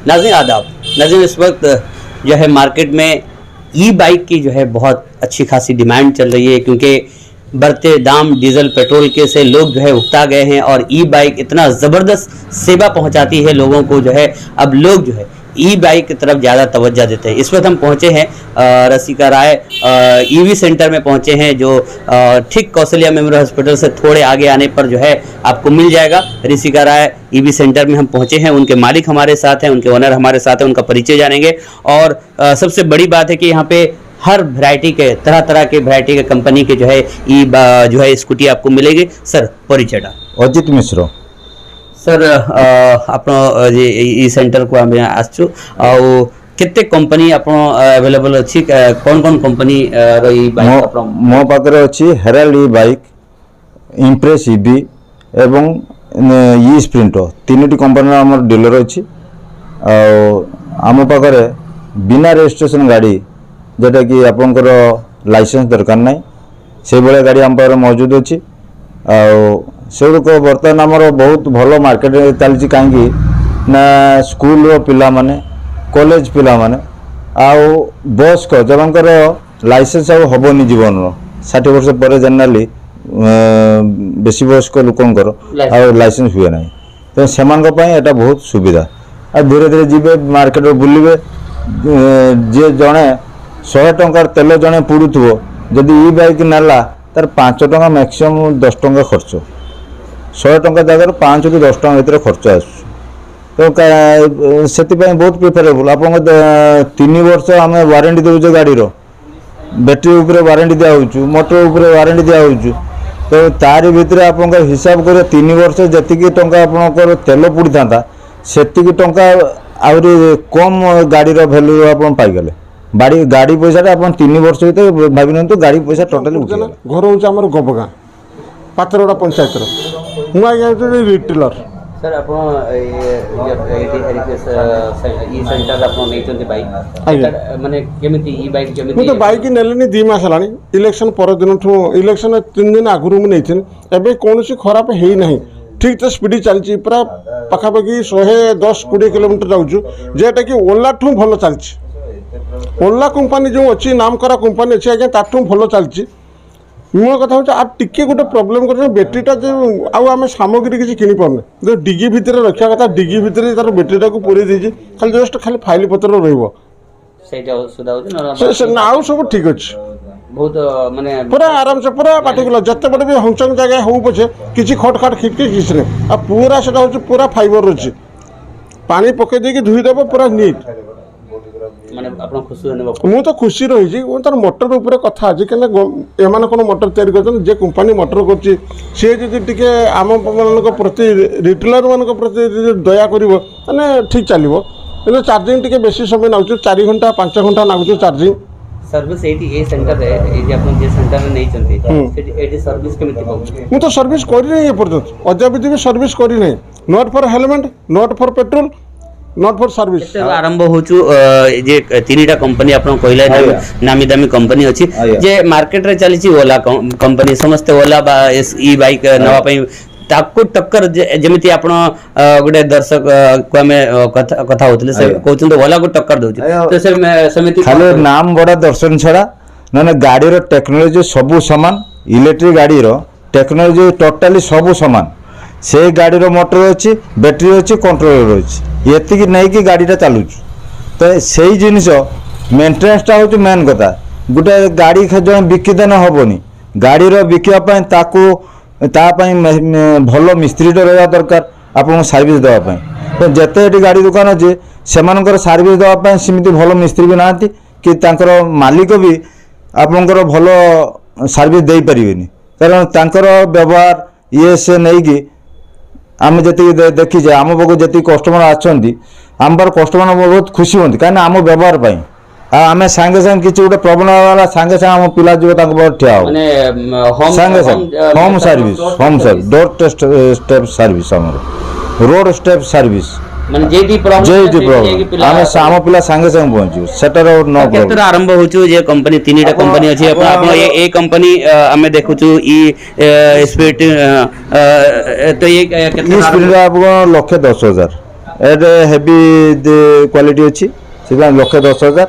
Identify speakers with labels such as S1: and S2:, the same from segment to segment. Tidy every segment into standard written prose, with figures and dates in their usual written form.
S1: नाज़रीन आदाब। नाज़रीन इस वक्त जो है मार्केट में ई बाइक की जो है बहुत अच्छी खासी डिमांड चल रही है, क्योंकि बढ़ते दाम डीजल पेट्रोल के से लोग जो है उकता गए हैं और ई बाइक इतना ज़बरदस्त सेवा पहुंचाती है लोगों को, जो है अब लोग जो है ई बाइक की तरफ ज़्यादा तवज्जो देते हैं। इस वक्त हम पहुंचे हैं रसिका राय ईवी सेंटर में पहुंचे हैं, जो ठीक कौशल्या मेमोरियल हॉस्पिटल से थोड़े आगे आने पर जो है आपको मिल जाएगा। रसिका राय ईवी सेंटर में हम पहुंचे हैं, उनके मालिक हमारे साथ हैं, उनके ओनर हमारे साथ हैं, उनका परिचय जानेंगे। और सबसे बड़ी बात है कि यहाँ पे हर वैरायटी के तरह तरह के वैरायटी के कंपनी के जो है स्कूटी आपको मिलेगी। सर परिचय
S2: अजित मिश्र
S1: सर ଆପଣ ई सेंटर को आमे आसछु आउ केते कंपनी आपण अवेलेबल अछि, कोन कोन कंपनी रही बाइक आपण
S2: मो पाखरे अछि हेराल्ड ई बाइक, इंप्रेस ईवी एवं ई स्प्रिंट तीनोटी कंपनी हमर डीलर अछि। आम पाखरे बिना रजिस्ट्रेशन गाड़ी जेटा कि आपनकर लाइसेंस दरकार नै से बळे गाड़ी हम पाखरे मौजूद अछि। से बर्तमान आमर बहुत भल मार्केट चलती कहीं ना स्कूल पिला माने कॉलेज पिला माने आउ बयस्क जमकर लाइसेंस आबनी जीवन 60 वर्ष पर जनरली बेसी बयस्क लोकंकर लाइसेंस हुए ना, तो से बहुत सुविधा। आ धीरे धीरे जीवे मार्केट बुलवे जे जड़े 100 टंकार तेल जड़े पुड़ुव जदि ई बाइक नाला तार 5 टंका मैक्सिमम 10 टंका खर्च, 100 टंका जगह 5 ରୁ 10 टंका भर खर्च आस, तो से बहुत प्रिफरेबल। आप 3 वर्ष आम वारंटी दौचे गाड़ी बैटेरी उपर वारंटी दिखाऊँ, मोटर उपर वारंटी दिखाऊँ, तो तार भितर आप हिसाब कर 3 वर्ष जी टंका आप तेल पुड़ी था से टंका आहरी कम गाड़ी भैल्यू आप पाइगले। गाड़ी पैसा आप 3 वर्ष भर भाई गाड़ी पैसा टोटाली
S3: घर हूँ गोबगाँ पात्रगड़ा पंचायत रिटेलर।
S1: सर आपण ई सेंटर आपण नेचंती बाइक माने केमिति ई बाइक केमिति
S3: मु तो बाइक नेलेनी 2 मास हलानी इलेक्शन पर दिन इलेक्शन 3 दिन आगुरु मु नेथिन एबे कोनोसी खराब हेई नाही, ठीक तो स्पीड चलची पूरा पाखापाखि 110-20 किलोमीटर जाऊँ, जेटा कि ओला ठू भल चलची। ओला कंपनी जो अच्छी नाम करा कंपनी अच्छी आज्ञा ताठू भल चलची। मूल कथा हूँ आप टिके गोटे प्रोब्लेम कर बैटेरीटा जो आम सामग्री किसी किनी पारने जो डिगी भितर रखा कथा डिगी भितर तार बैटेरीटा को पूरे देजी खाली जस्ट खाली फाइल पत्र रहिबो आउ सब ठीक अच्छे
S1: बहुत माने
S3: पूरा आराम से पूरा पार्टिकुलर जत्ते बड़े भी हंचन जगह हो पछे किसी खटखाट खिटकी किसी नहीं आ पूरा से हूँ पूरा फाइबर अच्छी पानी पके देकी धुई देव पूरा नीट
S1: माने आपण खुशी होने
S3: मु तो खुशी रही तार मोटर उपर कथा अच्छी कहीं एम कौन मोटर तैयारी कर कंपनी मोटर कर सी जी आम मान प्रति रिटेलर मान प्रति दया कर ठीक चलो चार्जिंग टी बेसी समय नागुच 4 घंटा 5 घंटा नागुच चार्जिंग
S1: सर्विस एटी सेंटर रे एटी आपण जे सेंटर में नहीं चलती एटी सर्विस केमिति पाउ
S3: मु तो सर्विस करी नहीं ए पर्यंत अद्यावधि भी सर्विस करी नहीं, not for helmet not for petrol not for service
S1: आरंभ होचु जे तीनटा कंपनी आपण कहले नामी दामी कंपनी अछि जे मार्केट रे चली छी ओला कंपनी समस्त ओला बा ई बाइक नवा पई ताको टक्कर जेमिति आपण गोटे दर्शक को हमें कथा होतले से कहउछन ओला को टक्कर दोछ, तो से समिति
S2: खाली नाम बड़ा दर्शन छड़ा ना गाड़ी रो टेक्नोलॉजी सब समान, इलेक्ट्रिक गाड़ी रो टेक्नोलॉजी टोटाली सब समान, से गाड़ी रो मोटर अच्छी बैटेरी अच्छी कंट्रोलर अच्छी ये नहीं कि गाड़ीटा चलुच, तो से जिनस मेन्टेनान्सटा हूँ मेन कथा। गोटे गाड़ी जो बिकिदेन हेनी गाड़ी बिकापी भल मिस्त्री रहा दरकार आपको सर्विस देवाई, तो जिते ये गाड़ी दुकान अच्छे से सर्विस देवाई सेमती भल मिस्त्री भी ना कि मालिक भी आपंकर भल सर्विस दे पारे, कारण तांकर व्यवहार ये से नहीं कि आम जी देखीजे आम पाक जी कस्टमर आम पर कस्टमर बहुत खुशी होती कहीं आम व्यवहार आम सांगे सांगे किसी गोटे प्रॉब्लम वाला सांगे सांगे आम पिला जो ठिया हो सांगे सांगे home service doorstep service road step service
S1: माने जेडी प्रॉब्लम
S2: आम आम पिला सांगे सांगे पहुंचू सेटर नो
S1: प्रॉब्लम आरंभ होचु जे कंपनी तीनटा कंपनी अछि आपण ए कंपनी हमें देखुचु ई स्पीड तो ये
S2: स्पीड आपको 1,10,000 एट हेवी क्वालिटी अच्छी से 1,10,000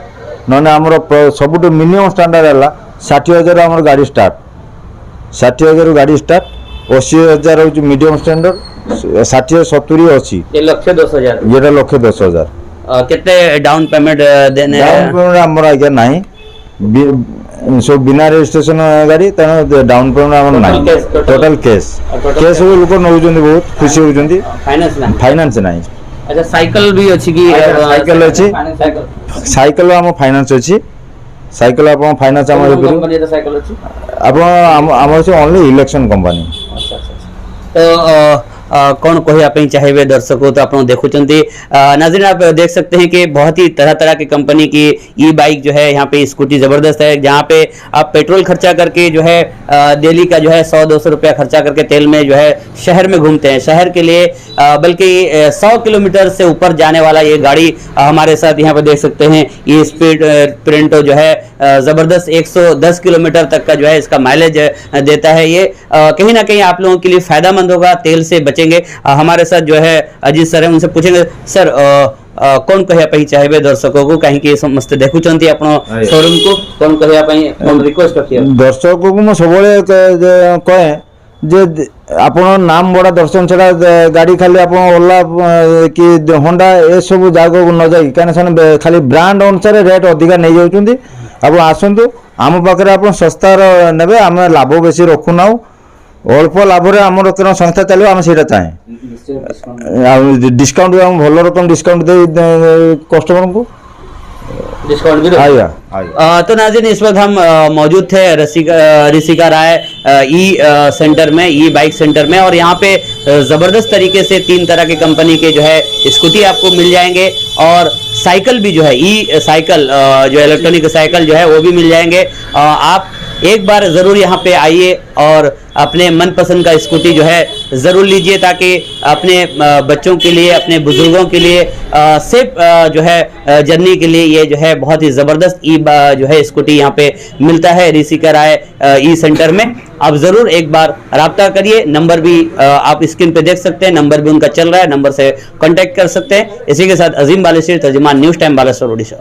S2: नने आमर सबुठ मिनिमम स्टैंडर्ड है 60,000 आम गाड़ी स्टार्ट 60,000 गाड़ी स्टार्ट 80,000 हूँ मीडियम स्टैंडर्ड 60-70-80
S1: ये 1,10,000
S2: ये 1,10,000
S1: कितने डाउन पेमेंट देने
S2: डाउन पेमेंट आमर आज्ञा ना सब बिना रजिस्ट्रेशन गाड़ी तेणु डाउन पेमेंट आम ना टोटाल कैश कैश लोक नौ बहुत खुशी होती
S1: फाइनेंस ना
S2: फाइनान्स ना
S1: अच्छा साइकिल भी अच्छी की
S2: साइकिल अच्छी साइकिल आम फाइनान्स अच्छी साइकिल आप फाइनान्स आम
S1: कंपनी रो साइकिल अच्छी
S2: आप ओनली इलेक्शन कंपनी
S1: अच्छा अच्छा तो कौन कहया पे चाहिए दर्शकों तो आप देखुं नाज़रीन आप देख सकते हैं कि बहुत ही तरह तरह की कंपनी की ई बाइक जो है यहाँ पे स्कूटी ज़बरदस्त है जहाँ पे आप पेट्रोल खर्चा करके जो है डेली का जो है 100-200 रुपया खर्चा करके तेल में जो है शहर में घूमते हैं शहर के लिए बल्कि 100 किलोमीटर से ऊपर जाने वाला ये गाड़ी हमारे साथ यहाँ पे देख सकते हैं ये स्पीड प्रिंटो जो है ज़बरदस्त 110 किलोमीटर तक का जो है इसका माइलेज देता है ये कहीं ना कहीं आप लोगों के लिए फायदेमंद होगा तेल से बचेंगे हमारे साथ जो है अजीत सर है उनसे पूछेंगे सर कौन कहया पे चाहिए दर्शकों को कहीं कि समस्त देखुचंती आपण शोरूम को कौन कहया पे कौन रिक्वेस्ट रखिए
S2: दर्शकों को मैं सब कहे जे आपण नाम बड़ा दर्शन छड़ा गाड़ी खाली आप ओला कि होंडा ए सब जगह न जाई कहीं खाली ब्रांड अनुसार रेट अधिका नहीं जाउछंती आप आसंतु आम पाखे आप सस्तार ने आम लाभ बेसी रखुना अल्प लाभ आम संस्था चलो आम से चाहे डिस्काउंट भल रकम डिस्काउंट दे कस्टमर को
S1: डिस्काउंट भी तो नाज़रीन इस वक्त हम मौजूद थे ऋषिका राय ई सेंटर में ई बाइक सेंटर में और यहाँ पे ज़बरदस्त तरीके से 3 तरह की कंपनी के जो है स्कूटी आपको मिल जाएंगे और साइकिल भी जो है ई साइकिल जो इलेक्ट्रॉनिक साइकिल जो है वो भी मिल जाएंगे आप एक बार ज़रूर यहाँ पे आइए और अपने मनपसंद का स्कूटी जो है ज़रूर लीजिए ताकि अपने बच्चों के लिए अपने बुजुर्गों के लिए सेफ जो है जर्नी के लिए ये जो है बहुत ही ज़बरदस्त जो है स्कूटी यहाँ पे मिलता है ऋषिका राय ई सेंटर में आप ज़रूर एक बार राब्ता करिए नंबर भी आप स्क्रीन पे देख सकते हैं नंबर भी उनका चल रहा है नंबर से कॉन्टैक्ट कर सकते हैं इसी के साथ अजीम बालेश्वरी तर्जुमान न्यूज़ टाइम बालेश्वर ओडिशा।